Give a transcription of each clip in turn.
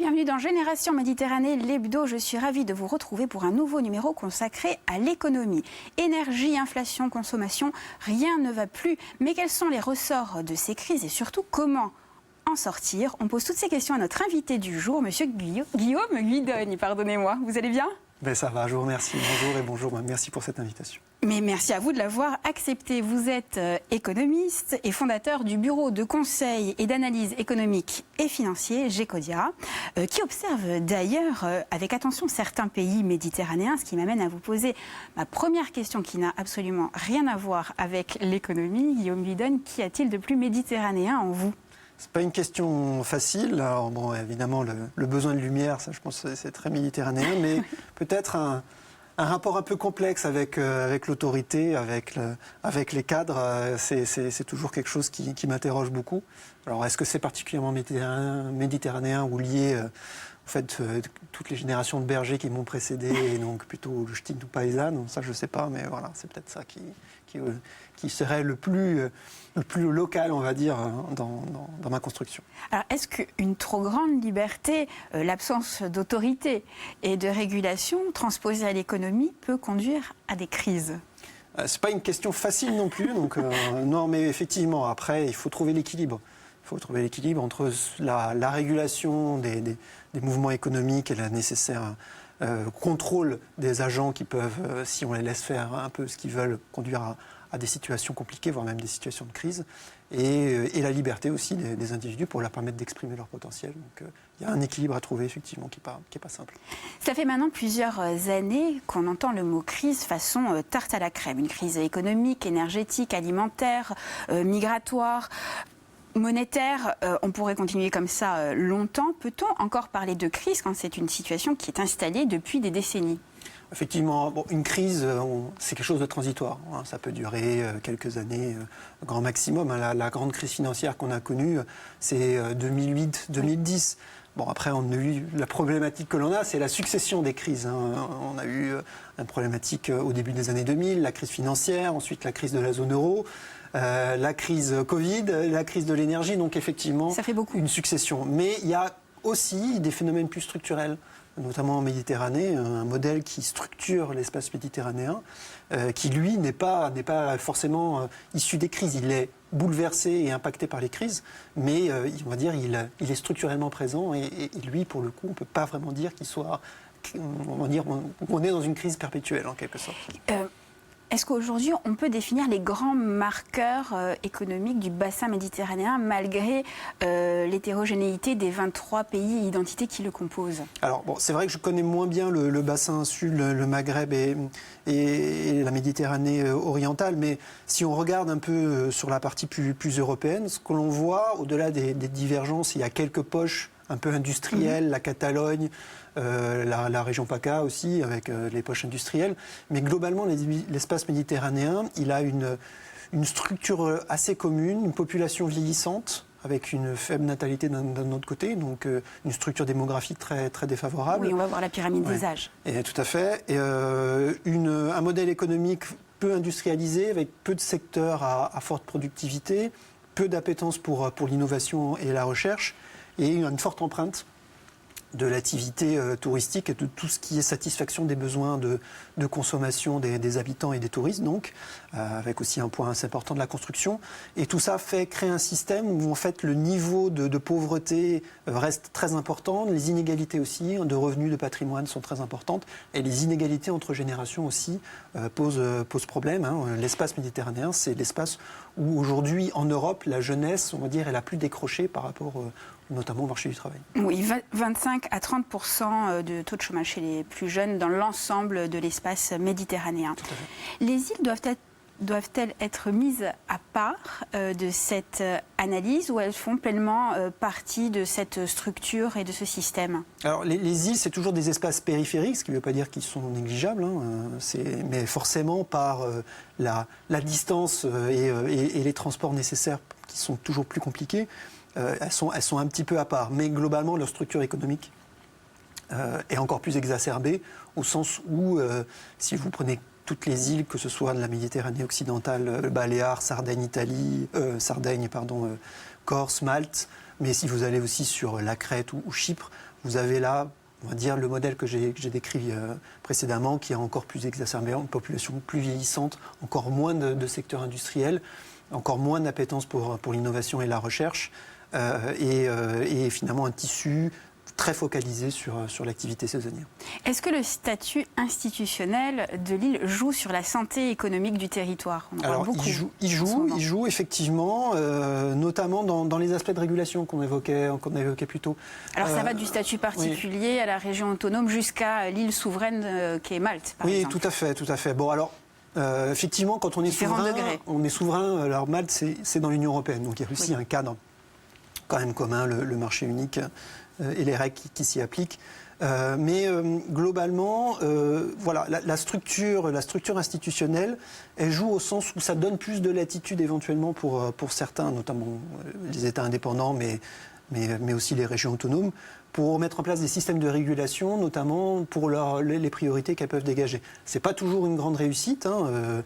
bienvenue dans Génération Méditerranée, l'hebdo. Je suis ravie de vous retrouver pour un nouveau numéro consacré à l'économie. Énergie, inflation, consommation, rien ne va plus. Mais quels sont les ressorts de ces crises et surtout comment en sortir? On pose toutes ces questions à notre invité du jour, monsieur Guillaume Guidogne, pardonnez-moi. Vous allez bien? Ben ça va, je vous remercie. Bonjour et bonjour, merci pour cette invitation. Mais merci à vous de l'avoir accepté. Vous êtes économiste et fondateur du bureau de conseil et d'analyse économique et financier Gecodia, qui observe d'ailleurs avec attention certains pays méditerranéens, ce qui m'amène à vous poser ma première question qui n'a absolument rien à voir avec l'économie. Guillaume Guidogne, qu'y a-t-il de plus méditerranéen en vous ? C'est pas une question facile. Alors bon, évidemment, le besoin de lumière, ça, je pense que c'est très méditerranéen, mais peut-être un rapport un peu complexe avec l'autorité, avec les cadres. C'est toujours quelque chose qui m'interroge beaucoup. Alors, est-ce que c'est particulièrement méditerranéen ou lié au fait toutes les générations de bergers qui m'ont précédé, et donc plutôt le Stinto Paisan, ça je ne sais pas, mais voilà, c'est peut-être ça qui serait le plus local, on va dire, dans ma construction. Alors, est-ce qu'une trop grande liberté, l'absence d'autorité et de régulation transposée à l'économie peut conduire à des crises ? C'est pas une question facile non plus, donc non, mais effectivement, après, il faut trouver l'équilibre. Il faut trouver l'équilibre entre la régulation des mouvements économiques et la nécessaire contrôle des agents qui peuvent, si on les laisse faire un peu ce qu'ils veulent, conduire à des situations compliquées, voire même des situations de crise, et la liberté aussi des individus pour leur permettre d'exprimer leur potentiel. Donc il y a un équilibre à trouver effectivement qui est pas simple. Ça fait maintenant plusieurs années qu'on entend le mot crise façon tarte à la crème. Une crise économique, énergétique, alimentaire, migratoire, monétaire, on pourrait continuer comme ça longtemps. Peut-on encore parler de crise quand c'est une situation qui est installée depuis des décennies ? Effectivement, bon, une crise, c'est quelque chose de transitoire. Hein, ça peut durer quelques années, grand maximum. Hein, la grande crise financière qu'on a connue, c'est 2008-2010. Bon, après, on a eu la problématique que l'on a, c'est la succession des crises. Hein. On a eu une problématique au début des années 2000, la crise financière, ensuite la crise de la zone euro, la crise Covid, la crise de l'énergie. Donc, effectivement, ça fait beaucoup. Une succession. Mais il y a aussi des phénomènes plus structurels, notamment en Méditerranée, un modèle qui structure l'espace méditerranéen, qui lui n'est pas forcément issu des crises. Il est bouleversé et impacté par les crises, mais on va dire il est structurellement présent et lui, pour le coup, on ne peut pas vraiment dire qu'il soit, on va dire, on est dans une crise perpétuelle en quelque sorte. Est-ce qu'aujourd'hui, on peut définir les grands marqueurs économiques du bassin méditerranéen malgré l'hétérogénéité des 23 pays et identités qui le composent ? Alors, bon, c'est vrai que je connais moins bien le bassin sud, le Maghreb et la Méditerranée orientale, mais si on regarde un peu sur la partie plus européenne, ce que l'on voit, au-delà des divergences, il y a quelques poches un peu industrielles, la Catalogne, la région PACA aussi, avec les poches industrielles. Mais globalement, l'espace méditerranéen, il a une structure assez commune, une population vieillissante, avec une faible natalité d'un autre côté, donc une structure démographique très, très défavorable. Oui, on va voir la pyramide des âges. Et, tout à fait. Et, un modèle économique peu industrialisé, avec peu de secteurs à forte productivité, peu d'appétence pour l'innovation et la recherche, et une forte empreinte de l'activité touristique et de tout ce qui est satisfaction des besoins de consommation des habitants et des touristes, donc, avec aussi un point assez important de la construction. Et tout ça fait créer un système où, en fait, le niveau de pauvreté reste très important, les inégalités aussi, de revenus, de patrimoine sont très importantes, et les inégalités entre générations aussi posent problème. Hein. L'espace méditerranéen, c'est l'espace où, aujourd'hui, en Europe, la jeunesse, on va dire, est la plus décrochée par rapport notamment au marché du travail. Oui, 25 à 30% de taux de chômage chez les plus jeunes dans l'ensemble de l'espace méditerranéen. Tout à fait. Les îles doivent-elles être mises à part de cette analyse ou elles font pleinement partie de cette structure et de ce système ? Alors les îles, c'est toujours des espaces périphériques, ce qui ne veut pas dire qu'ils sont négligeables, hein, mais forcément par la distance et les transports nécessaires qui sont toujours plus compliqués. Elles sont un petit peu à part, mais globalement leur structure économique est encore plus exacerbée au sens où si vous prenez toutes les îles, que ce soit de la Méditerranée occidentale, Baléares, Sardaigne, Corse, Malte, mais si vous allez aussi sur la Crète ou Chypre, vous avez là, on va dire, le modèle que j'ai décrit précédemment, qui est encore plus exacerbé, une population plus vieillissante, encore moins de secteurs industriels, encore moins d'appétence pour l'innovation et la recherche, et finalement un tissu très focalisé sur l'activité saisonnière. Est-ce que le statut institutionnel de l'île joue sur la santé économique du territoire? Alors, il joue effectivement, notamment dans les aspects de régulation qu'on évoquait plus tôt. Alors ça va du statut particulier à la région autonome jusqu'à l'île souveraine qui est Malte, par exemple. Oui, tout à fait. Bon, alors, effectivement, quand on est souverain, alors Malte, c'est dans l'Union européenne, donc il y a aussi un cadre quand même commun, le marché unique et les règles qui s'y appliquent. Mais globalement, voilà, la structure institutionnelle, elle joue au sens où ça donne plus de latitude éventuellement pour certains, notamment les États indépendants, mais aussi les régions autonomes, pour mettre en place des systèmes de régulation, notamment pour les priorités qu'elles peuvent dégager. C'est pas toujours une grande réussite, hein.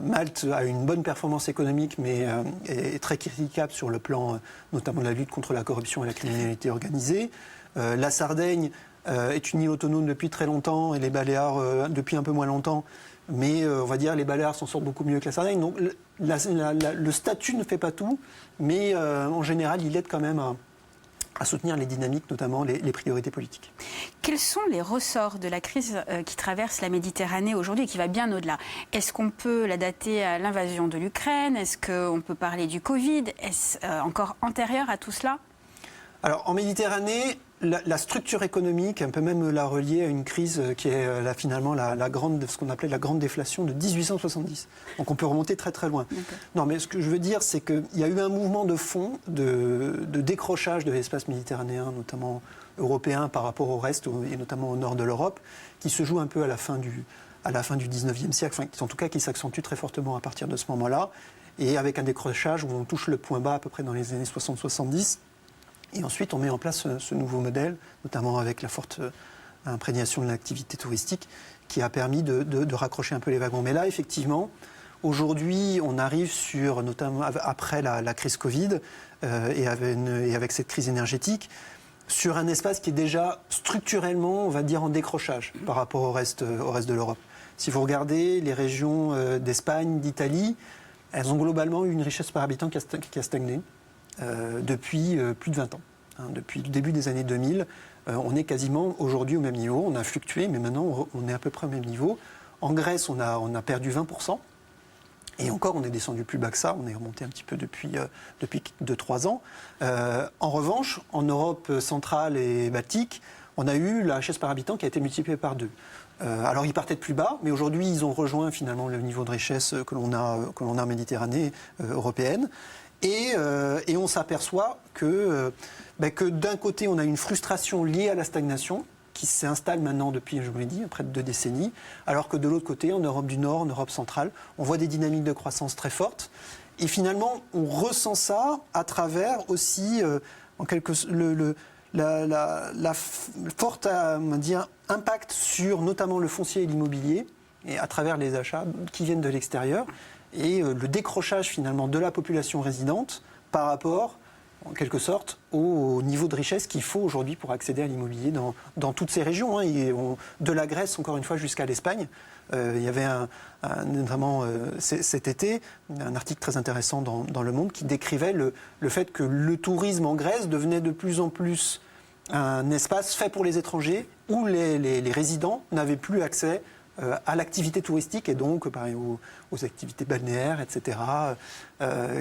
Malte a une bonne performance économique, mais est très critiquable sur le plan notamment de la lutte contre la corruption et la criminalité organisée. La Sardaigne est une île autonome depuis très longtemps et les Baléares depuis un peu moins longtemps. Mais on va dire les Baléares s'en sortent beaucoup mieux que la Sardaigne. Donc le statut ne fait pas tout, mais en général, il aide quand même à soutenir les dynamiques, notamment les priorités politiques. Quels sont les ressorts de la crise qui traverse la Méditerranée aujourd'hui et qui va bien au-delà? Est-ce qu'on peut la dater à l'invasion de l'Ukraine? Est-ce qu'on peut parler du Covid? Est-ce encore antérieur à tout cela? Alors, en Méditerranée, la structure économique, on peut même la relier à une crise qui est finalement ce qu'on appelait la grande déflation de 1870. Donc on peut remonter très très loin. Okay. Non, mais ce que je veux dire, c'est qu'il y a eu un mouvement de fond de décrochage de l'espace méditerranéen, notamment européen, par rapport au reste, et notamment au nord de l'Europe, qui se joue un peu à la fin du 19e siècle, en tout cas qui s'accentue très fortement à partir de ce moment-là, et avec un décrochage où on touche le point bas à peu près dans les années 60-70. Et ensuite, on met en place ce nouveau modèle, notamment avec la forte imprégnation de l'activité touristique, qui a permis de raccrocher un peu les wagons. Mais là, effectivement, aujourd'hui, on arrive notamment après la crise Covid et avec cette crise énergétique, sur un espace qui est déjà structurellement, on va dire, en décrochage par rapport au reste de l'Europe. Si vous regardez les régions d'Espagne, d'Italie, elles ont globalement eu une richesse par habitant qui a stagné. Depuis plus de 20 ans. Depuis le début des années 2000, on est quasiment aujourd'hui au même niveau. On a fluctué, mais maintenant on est à peu près au même niveau. En Grèce, on a perdu 20%. Et encore, on est descendu plus bas que ça. On est remonté un petit peu depuis 2-3 ans. En revanche, en Europe centrale et baltique, on a eu la richesse par habitant qui a été multipliée par 2. Alors ils partaient de plus bas, mais aujourd'hui ils ont rejoint finalement le niveau de richesse que l'on a en Méditerranée européenne. Et on s'aperçoit que d'un côté, on a une frustration liée à la stagnation qui s'installe maintenant depuis, je vous l'ai dit, près de 2 décennies, alors que de l'autre côté, en Europe du Nord, en Europe centrale, on voit des dynamiques de croissance très fortes. Et finalement, on ressent ça à travers aussi la forte impact sur notamment le foncier et l'immobilier, et à travers les achats qui viennent de l'extérieur. Et le décrochage finalement de la population résidente par rapport, en quelque sorte, au niveau de richesse qu'il faut aujourd'hui pour accéder à l'immobilier dans toutes ces régions. De la Grèce, encore une fois, jusqu'à l'Espagne. Il y avait notamment cet été un article très intéressant dans Le Monde qui décrivait le fait que le tourisme en Grèce devenait de plus en plus un espace fait pour les étrangers où les résidents n'avaient plus accès à l'activité touristique et donc aux activités balnéaires, etc.,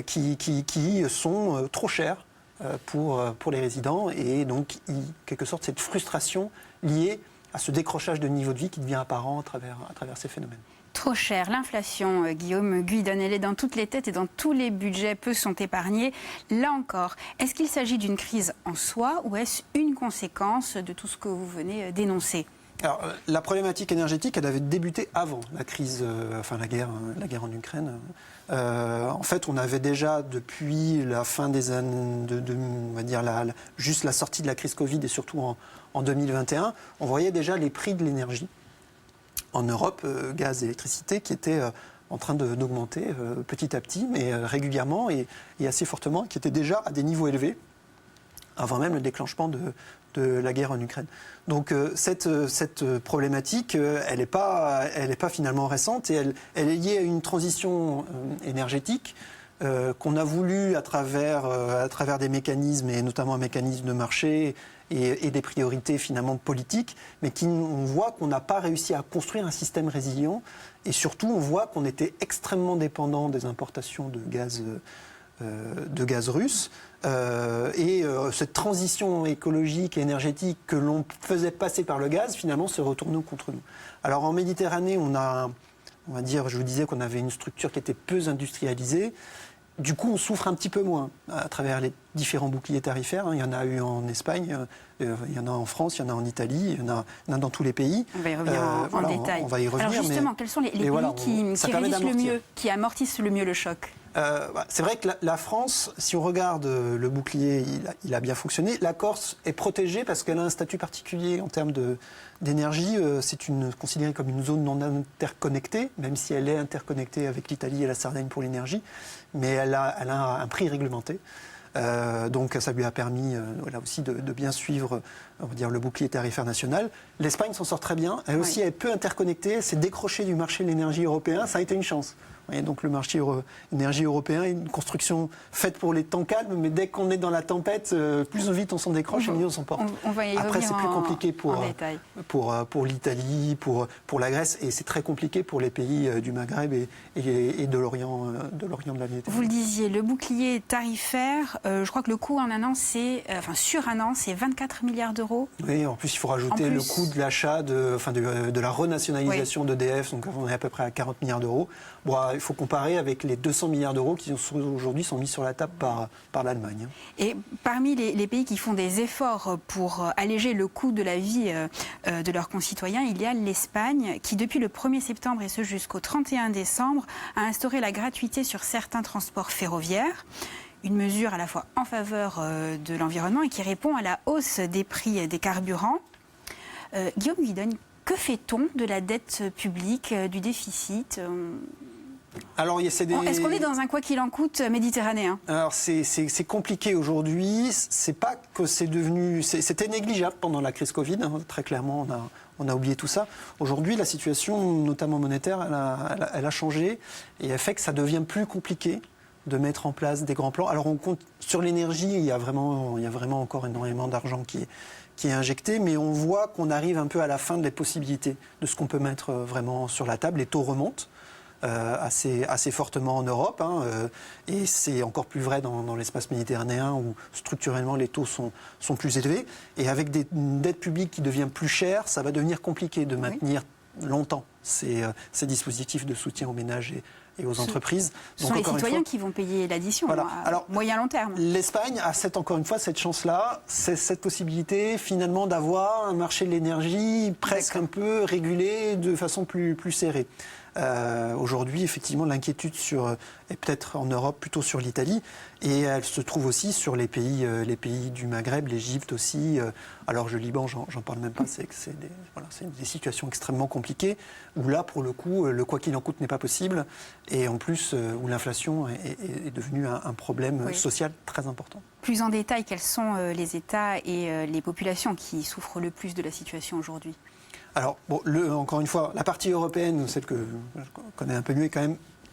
qui sont trop chères pour les résidents. Et donc, quelque sorte, cette frustration liée à ce décrochage de niveau de vie qui devient apparent à travers ces phénomènes. Trop cher. L'inflation, Guillaume Guyton, elle est dans toutes les têtes et dans tous les budgets, peu sont épargnés. Là encore, est-ce qu'il s'agit d'une crise en soi ou est-ce une conséquence de tout ce que vous venez d'énoncer ? Alors, la problématique énergétique, elle avait débuté avant la crise, la guerre en Ukraine. En fait, on avait déjà, depuis la fin des années, on va dire juste la sortie de la crise Covid et surtout en 2021, on voyait déjà les prix de l'énergie en Europe, gaz et électricité, qui étaient en train d'augmenter petit à petit, mais régulièrement et assez fortement, qui étaient déjà à des niveaux élevés, avant même le déclenchement la guerre en Ukraine. Donc cette problématique, elle n'est pas finalement récente et elle est liée à une transition énergétique qu'on a voulu à travers des mécanismes, et notamment un mécanisme de marché et des priorités finalement politiques, mais on voit qu'on n'a pas réussi à construire un système résilient, et surtout on voit qu'on était extrêmement dépendant des importations de gaz russe, et cette transition écologique et énergétique que l'on faisait passer par le gaz, finalement se retourne contre nous. Alors en Méditerranée, on va dire, je vous disais qu'on avait une structure qui était peu industrialisée. Du coup, on souffre un petit peu moins à travers les différents boucliers tarifaires. Il y en a eu en Espagne, il y en a en France, il y en a en Italie, il y en a dans tous les pays. On va y revenir en détail. On va y revenir. Alors justement, quels sont les pays qui résistent le mieux, qui amortissent le mieux le choc ? C'est vrai que la France, si on regarde le bouclier, il a bien fonctionné. La Corse est protégée parce qu'elle a un statut particulier en termes d'énergie. C'est considéré comme une zone non interconnectée, même si elle est interconnectée avec l'Italie et la Sardaigne pour l'énergie. Mais elle a un prix réglementé. Donc ça lui a permis aussi de bien suivre, on va dire, le bouclier tarifaire national. L'Espagne s'en sort très bien. Elle aussi est peu interconnectée. Elle s'est décrochée du marché de l'énergie européen. Ça a été une chance. Et donc le marché énergie européen est une construction faite pour les temps calmes, mais dès qu'on est dans la tempête, plus vite on s'en décroche et mieux on s'en porte. On va y Après, c'est plus compliqué pour l'Italie, pour la Grèce, et c'est très compliqué pour les pays du Maghreb et de l'Orient de la Méditerranée. Vous le disiez, le bouclier tarifaire, je crois que le coût en un an, sur un an, c'est 24 milliards d'euros. Oui, en plus il faut rajouter le coût de l'achat, de la renationalisation d'EDF, donc on est à peu près à 40 milliards d'euros. Bon, il faut comparer avec les 200 milliards d'euros qui aujourd'hui sont mis sur la table par l'Allemagne. Et parmi les pays qui font des efforts pour alléger le coût de la vie de leurs concitoyens, il y a l'Espagne qui, depuis le 1er septembre et ce jusqu'au 31 décembre, a instauré la gratuité sur certains transports ferroviaires. Une mesure à la fois en faveur de l'environnement et qui répond à la hausse des prix des carburants. Guillaume Guidonne, que fait-on de la dette publique, du déficit ? Alors, est-ce qu'on est dans un quoi qu'il en coûte méditerranéen ? Alors c'est compliqué aujourd'hui. C'est pas que c'était négligeable pendant la crise Covid. Très clairement, on a oublié tout ça. Aujourd'hui, la situation, notamment monétaire, elle a changé et elle fait que ça devient plus compliqué de mettre en place des grands plans. Alors on compte sur l'énergie. Il y a vraiment encore énormément d'argent qui est injecté, mais on voit qu'on arrive un peu à la fin des possibilités de ce qu'on peut mettre vraiment sur la table. Les taux remontent. Assez fortement en Europe, et c'est encore plus vrai dans l'espace méditerranéen où structurellement les taux sont plus élevés. Et avec une dette publique qui devient plus chère, ça va devenir compliqué de maintenir longtemps ces dispositifs de soutien aux ménages et aux entreprises. Ce sont les citoyens qui vont payer l'addition à moyen-long terme. L'Espagne a encore une fois cette chance-là, cette possibilité finalement d'avoir un marché de l'énergie presque un peu régulé de façon plus serrée. Aujourd'hui, effectivement, l'inquiétude est peut-être en Europe plutôt sur l'Italie, et elle se trouve aussi sur les pays du Maghreb, l'Égypte aussi. Alors, le Liban, j'en parle même pas, c'est des situations extrêmement compliquées, où là, pour le coup, le quoi qu'il en coûte n'est pas possible, et en plus, où l'inflation est devenue un problème social très important. Plus en détail, quels sont les États et les populations qui souffrent le plus de la situation aujourd'hui ? Alors, encore une fois, la partie européenne, celle que je connais un peu mieux, est quand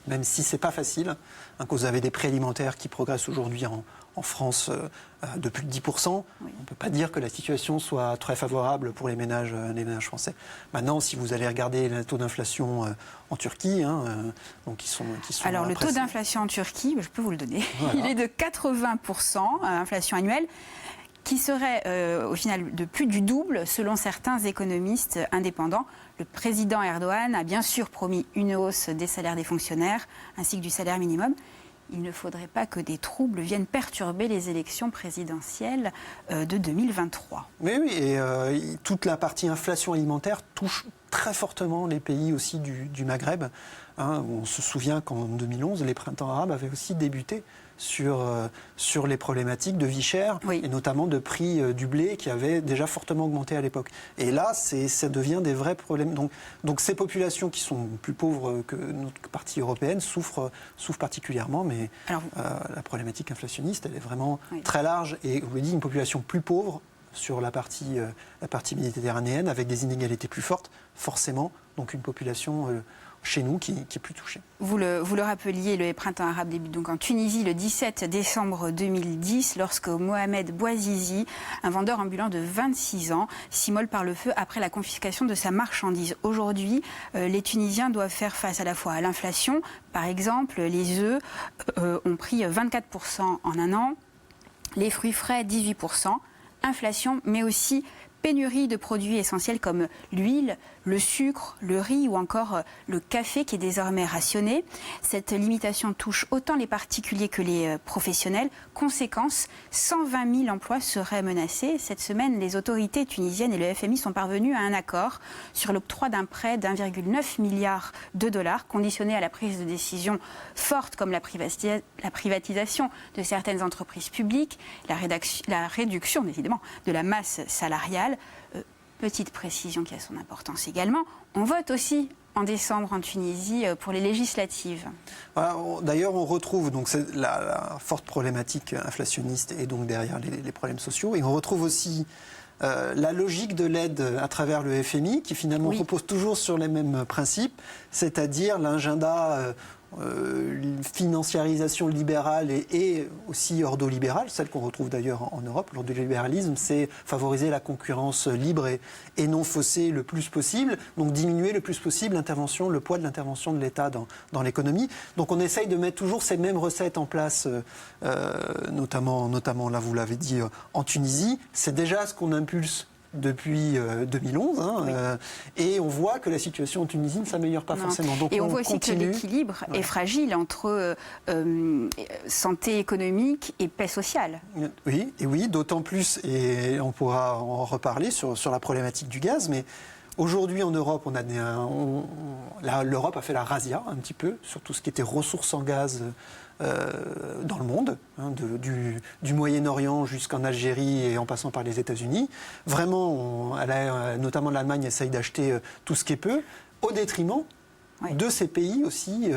même si c'est pas facile, que vous avez des prix alimentaires qui progressent aujourd'hui en France de plus de 10%, on ne peut pas dire que la situation soit très favorable pour les ménages français. Maintenant, si vous allez regarder le taux d'inflation en Turquie, donc qui sont alors le taux d'inflation en Turquie, je peux vous le donner, il est de 80%, inflation annuelle, qui serait au final de plus du double selon certains économistes indépendants. Le président Erdogan a bien sûr promis une hausse des salaires des fonctionnaires ainsi que du salaire minimum. Il ne faudrait pas que des troubles viennent perturber les élections présidentielles de 2023. Oui, et toute la partie inflation alimentaire touche très fortement les pays aussi du Maghreb. On se souvient qu'en 2011, les printemps arabes avaient aussi débuté sur les problématiques de vie chère, et notamment de prix du blé qui avait déjà fortement augmenté à l'époque. Et là, ça devient des vrais problèmes. Donc ces populations qui sont plus pauvres que notre partie européenne souffrent particulièrement, mais la problématique inflationniste, elle est vraiment très large. Et je vous le dis, une population plus pauvre sur la partie méditerranéenne, avec des inégalités plus fortes, forcément, donc une population chez nous qui est plus touchée. Vous le rappeliez, le printemps arabe débute donc en Tunisie le 17 décembre 2010, lorsque Mohamed Bouazizi, un vendeur ambulant de 26 ans, s'immole par le feu après la confiscation de sa marchandise. Aujourd'hui, les Tunisiens doivent faire face à la fois à l'inflation. Par exemple, les œufs ont pris 24% en un an, les fruits frais 18%, inflation, mais aussi pénurie de produits essentiels comme l'huile, le sucre, le riz ou encore le café qui est désormais rationné. Cette limitation touche autant les particuliers que les professionnels. Conséquence, 120 000 emplois seraient menacés. Cette semaine, les autorités tunisiennes et le FMI sont parvenus à un accord sur l'octroi d'un prêt d'1,9 milliard de dollars, conditionné à la prise de décisions fortes comme la privatisation de certaines entreprises publiques, la réduction décidément de la masse salariale. Petite précision qui a son importance également, on vote aussi en décembre en Tunisie pour les législatives. Voilà, d'ailleurs, on retrouve donc la forte problématique inflationniste et donc derrière les problèmes sociaux. Et on retrouve aussi la logique de l'aide à travers le FMI qui finalement repose toujours sur les mêmes principes, c'est-à-dire l'agenda financiarisation libérale et aussi ordolibérale, celle qu'on retrouve d'ailleurs en Europe. L'ordolibéralisme, c'est favoriser la concurrence libre et non faussée le plus possible, donc diminuer le plus possible le poids de l'intervention de l'État dans l'économie. Donc on essaye de mettre toujours ces mêmes recettes en place, notamment là vous l'avez dit, en Tunisie. C'est déjà ce qu'on impulse depuis 2011, et on voit que la situation en Tunisie ne s'améliore pas forcément. Donc et on voit aussi que l'équilibre est fragile entre santé économique et paix sociale. Oui, d'autant plus, et on pourra en reparler sur la problématique du gaz, mais aujourd'hui en Europe, l'Europe a fait la razzia un petit peu sur tout ce qui était ressources en gaz dans le monde, du Moyen-Orient jusqu'en Algérie et en passant par les États-Unis. Vraiment, notamment l'Allemagne essaye d'acheter tout ce qui est peu, au détriment de ces pays aussi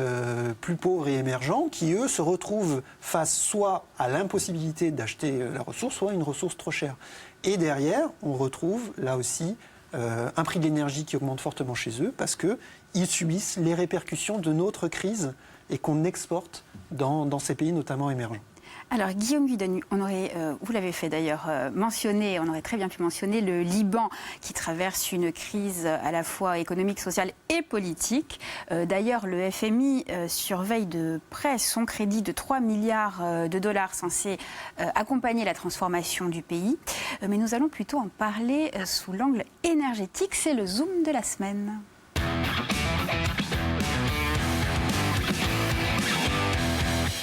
plus pauvres et émergents qui, eux, se retrouvent face soit à l'impossibilité d'acheter la ressource, soit à une ressource trop chère. Et derrière, on retrouve là aussi un prix de l'énergie qui augmente fortement chez eux parce qu'ils subissent les répercussions de notre crise et qu'on exporte dans ces pays notamment émergents. Alors Guillaume Guidoni, vous l'avez fait d'ailleurs mentionner, on aurait très bien pu mentionner le Liban qui traverse une crise à la fois économique, sociale et politique. D'ailleurs le FMI surveille de près son crédit de 3 milliards de dollars censé accompagner la transformation du pays. Mais nous allons plutôt en parler sous l'angle énergétique, c'est le Zoom de la semaine.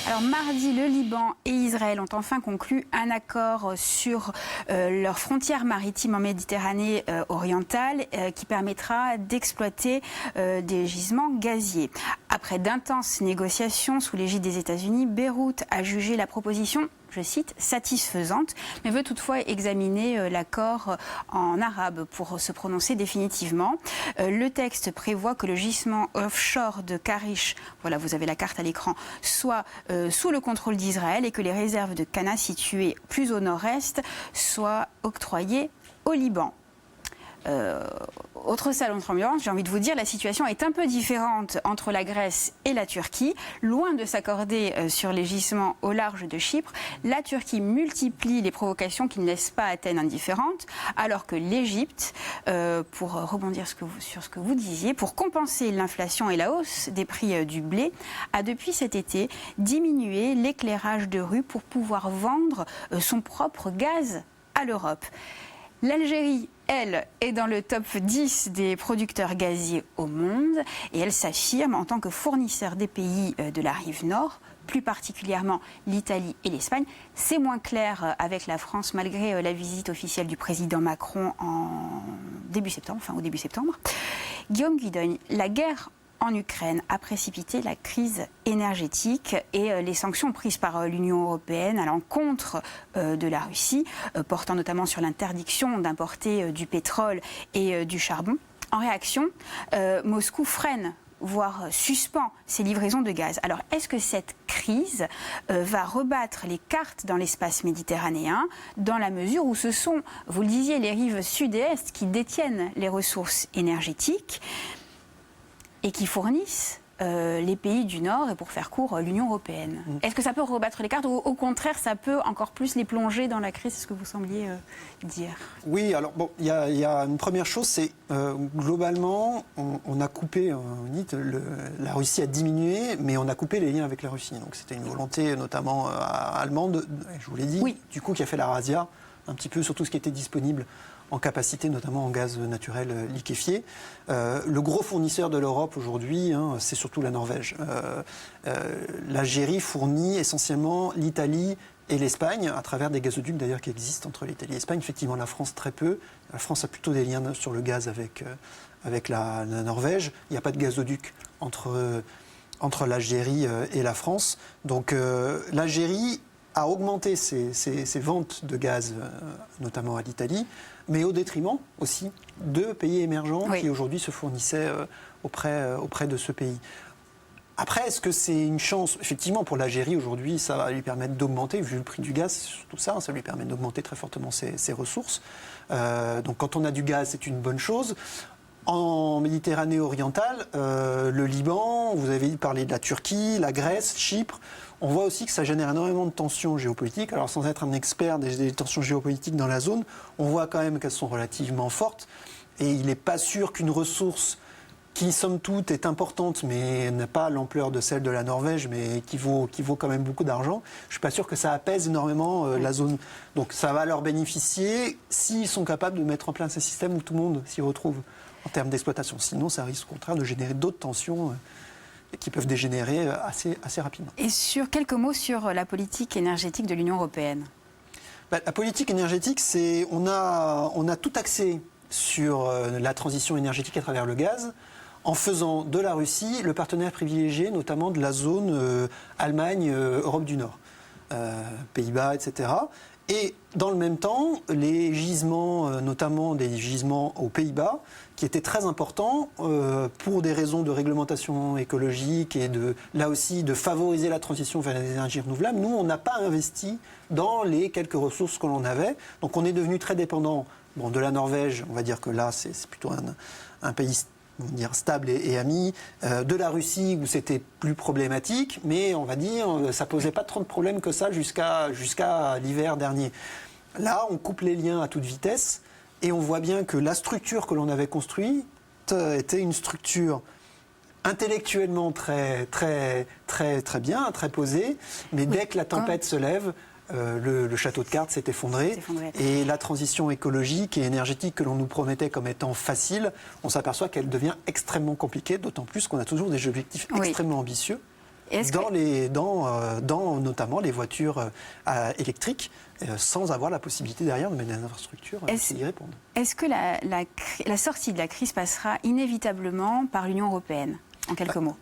Alors mardi, le Liban et Israël ont enfin conclu un accord sur leurs frontières maritimes en Méditerranée orientale qui permettra d'exploiter des gisements gaziers. Après d'intenses négociations sous l'égide des États-Unis, Beyrouth a jugé la proposition, je cite, satisfaisante, mais veut toutefois examiner l'accord en arabe pour se prononcer définitivement. Le texte prévoit que le gisement offshore de Karish, voilà, vous avez la carte à l'écran, soit sous le contrôle d'Israël et que les réserves de Cana situées plus au nord-est soient octroyées au Liban. Autre salon de ambiance, j'ai envie de vous dire, la situation est un peu différente entre la Grèce et la Turquie. Loin de s'accorder sur les gisements au large de Chypre, la Turquie multiplie les provocations qui ne laissent pas Athènes indifférente, alors que l'Égypte, pour rebondir sur ce que vous disiez, pour compenser l'inflation et la hausse des prix du blé, a depuis cet été diminué l'éclairage de rue pour pouvoir vendre son propre gaz à l'Europe. L'Algérie, elle, est dans le top 10 des producteurs gaziers au monde et elle s'affirme en tant que fournisseur des pays de la rive nord, plus particulièrement l'Italie et l'Espagne. C'est moins clair avec la France malgré la visite officielle du président Macron au début septembre. Guillaume Guidoni, la guerre en Ukraine a précipité la crise énergétique et les sanctions prises par l'Union européenne à l'encontre de la Russie, portant notamment sur l'interdiction d'importer du pétrole et du charbon. En réaction, Moscou freine voire suspend ses livraisons de gaz. Alors, est-ce que cette crise va rebattre les cartes dans l'espace méditerranéen, dans la mesure où ce sont, vous le disiez, les rives sud et est qui détiennent les ressources énergétiques et qui fournissent les pays du Nord et, pour faire court, l'Union européenne. Est-ce que ça peut rebattre les cartes ou au contraire ça peut encore plus les plonger dans la crise, c'est ce que vous sembliez dire? Oui, alors bon, il y a une première chose, c'est globalement on a coupé, la Russie a diminué, mais on a coupé les liens avec la Russie. Donc c'était une volonté notamment allemande, je vous l'ai dit, oui. Du coup qui a fait la razzia un petit peu sur tout ce qui était disponible en capacité, notamment en gaz naturel liquéfié. Le gros fournisseur de l'Europe aujourd'hui, c'est surtout la Norvège. L'Algérie fournit essentiellement l'Italie et l'Espagne, à travers des gazoducs d'ailleurs qui existent entre l'Italie et l'Espagne. Effectivement, la France très peu. La France a plutôt des liens sur le gaz avec la Norvège. Il n'y a pas de gazoduc entre l'Algérie et la France. Donc l'Algérie a augmenté ses ventes de gaz, notamment à l'Italie, mais au détriment aussi de pays émergents qui aujourd'hui se fournissaient auprès de ce pays. Après, est-ce que c'est une chance? Effectivement, pour l'Algérie aujourd'hui, ça va lui permettre d'augmenter, vu le prix du gaz, c'est surtout ça, ça lui permet d'augmenter très fortement ses ressources. Donc quand on a du gaz, c'est une bonne chose. En Méditerranée orientale, le Liban, vous avez parlé de la Turquie, la Grèce, Chypre. On voit aussi que ça génère énormément de tensions géopolitiques. Alors sans être un expert des tensions géopolitiques dans la zone, on voit quand même qu'elles sont relativement fortes. Et il n'est pas sûr qu'une ressource qui, somme toute, est importante, mais n'a pas l'ampleur de celle de la Norvège, mais qui vaut quand même beaucoup d'argent, je ne suis pas sûr que ça apaise énormément la zone. Donc ça va leur bénéficier s'ils sont capables de mettre en place un système où tout le monde s'y retrouve en termes d'exploitation. Sinon, ça risque au contraire de générer d'autres tensions qui peuvent dégénérer assez rapidement. Et quelques mots sur la politique énergétique de l'Union européenne. La politique énergétique, on a tout axé sur la transition énergétique à travers le gaz, en faisant de la Russie le partenaire privilégié, notamment de la zone Allemagne, Europe du Nord, Pays-Bas, etc. Et dans le même temps, les gisements, notamment des gisements aux Pays-Bas, qui étaient très importants pour des raisons de réglementation écologique et là aussi de favoriser la transition vers les énergies renouvelables. Nous, on n'a pas investi dans les quelques ressources que l'on avait. Donc on est devenu très dépendant de la Norvège. On va dire que là, c'est plutôt un pays stable et ami, de la Russie où c'était plus problématique, mais on va dire ça posait pas tant de problèmes que ça jusqu'à l'hiver dernier. Là, on coupe les liens à toute vitesse et on voit bien que la structure que l'on avait construite était une structure intellectuellement très bien, très posée, mais dès que la tempête se lève, le château de cartes s'est effondré et la transition écologique et énergétique que l'on nous promettait comme étant facile, on s'aperçoit qu'elle devient extrêmement compliquée, d'autant plus qu'on a toujours des objectifs extrêmement ambitieux dans notamment les voitures électriques, sans avoir la possibilité derrière de mettre des infrastructures qui y répondent. Est-ce que la sortie de la crise passera inévitablement par l'Union européenne, en quelques mots?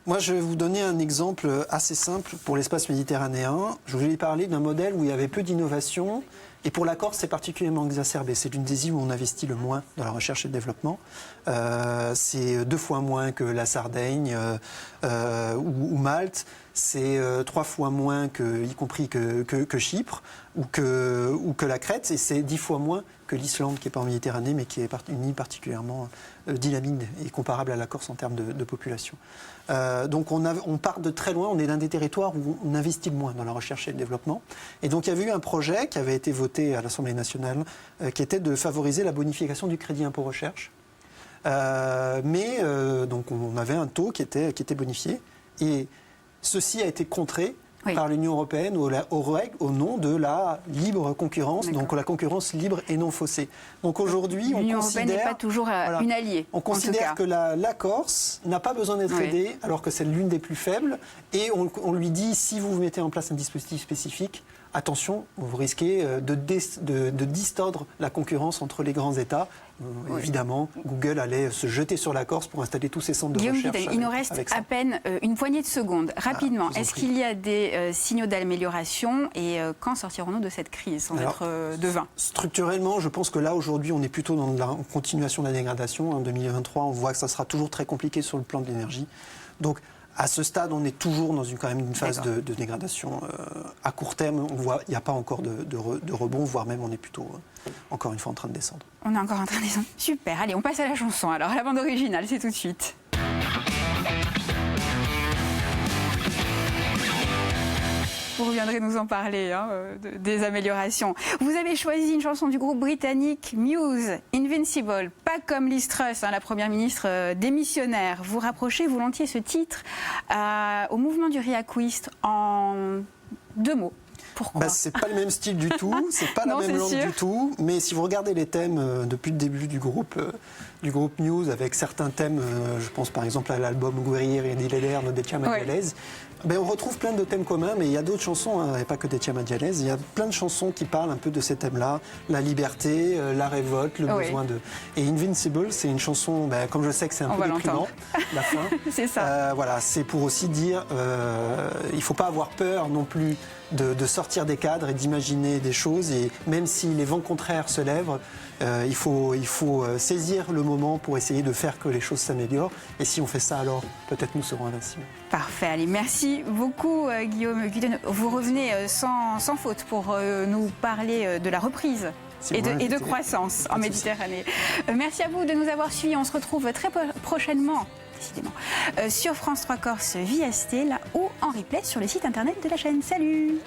Moi, je vais vous donner un exemple assez simple pour l'espace méditerranéen. Je voulais parler d'un modèle où il y avait peu d'innovation. Et pour la Corse, c'est particulièrement exacerbé. C'est l'une des îles où on investit le moins dans la recherche et le développement. C'est 2 fois moins que la Sardaigne ou Malte. C'est 3 fois moins, y compris que Chypre ou que la Crète. Et c'est 10 fois moins que l'Islande, qui n'est pas en Méditerranée, mais qui est une île particulièrement dynamique et comparable à la Corse en termes de population. Donc on part de très loin, on est l'un des territoires où on investit le moins dans la recherche et le développement. Et donc il y avait eu un projet qui avait été voté à l'Assemblée nationale, qui était de favoriser la bonification du crédit impôt recherche. Donc on avait un taux qui était bonifié, et ceci a été contré par l'Union européenne au nom de la libre concurrence, donc la concurrence libre et non faussée. Donc aujourd'hui, l'Union européenne n'est pas toujours une alliée. On considère que la Corse n'a pas besoin d'être aidée, alors que c'est l'une des plus faibles, et on lui dit, si vous mettez en place un dispositif spécifique, attention, vous risquez de distordre la concurrence entre les grands États. Évidemment, Google allait se jeter sur la Corse pour installer tous ses centres de recherche. Guillaume, il nous reste à peine une poignée de secondes. Rapidement, est-ce qu'il y a des signaux d'amélioration et quand sortirons-nous de cette crise sans être devin? Structurellement, je pense que là, aujourd'hui, on est plutôt dans la continuation de la dégradation. En 2023, on voit que ça sera toujours très compliqué sur le plan de l'énergie. Donc, à ce stade, on est toujours dans quand même une phase de dégradation. À court terme, on voit, il n'y a pas encore de rebond, voire même on est plutôt, encore une fois, en train de descendre. On est encore en train de descendre. Super, allez, on passe à la chanson. Alors, la bande originale, c'est tout de suite. Vous reviendrez nous en parler, des améliorations. Vous avez choisi une chanson du groupe britannique Muse, Invincible, pas comme Liz Truss, la première ministre démissionnaire. Vous rapprochez volontiers ce titre au mouvement du Reacquist en 2 mots. Pourquoi ? C'est pas le même style du tout, c'est pas la même langue du tout, mais si vous regardez les thèmes depuis le début du groupe Muse, avec certains thèmes, je pense par exemple à l'album Guerrieri di Lederno de Chiama Dialese, on retrouve plein de thèmes communs, mais il y a d'autres chansons, et pas que de Chiama Dialese, il y a plein de chansons qui parlent un peu de ces thèmes-là, la liberté, la révolte, le besoin de... Et Invincible, c'est une chanson, comme je sais que c'est un peu déprimant, la fin. C'est ça. Voilà, c'est pour aussi dire, il ne faut pas avoir peur non plus de sortir des cadres et d'imaginer des choses, et même si les vents contraires se lèvent, il faut saisir le moment pour essayer de faire que les choses s'améliorent, et si on fait ça, alors peut-être nous serons invincibles. Parfait, allez, merci beaucoup Guillaume Guyden. Vous revenez sans faute pour nous parler de la reprise et de croissance en Méditerranée. Merci à vous de nous avoir suivis, on se retrouve très prochainement sur France 3 Corse via Stella ou en replay sur le site internet de la chaîne. Salut!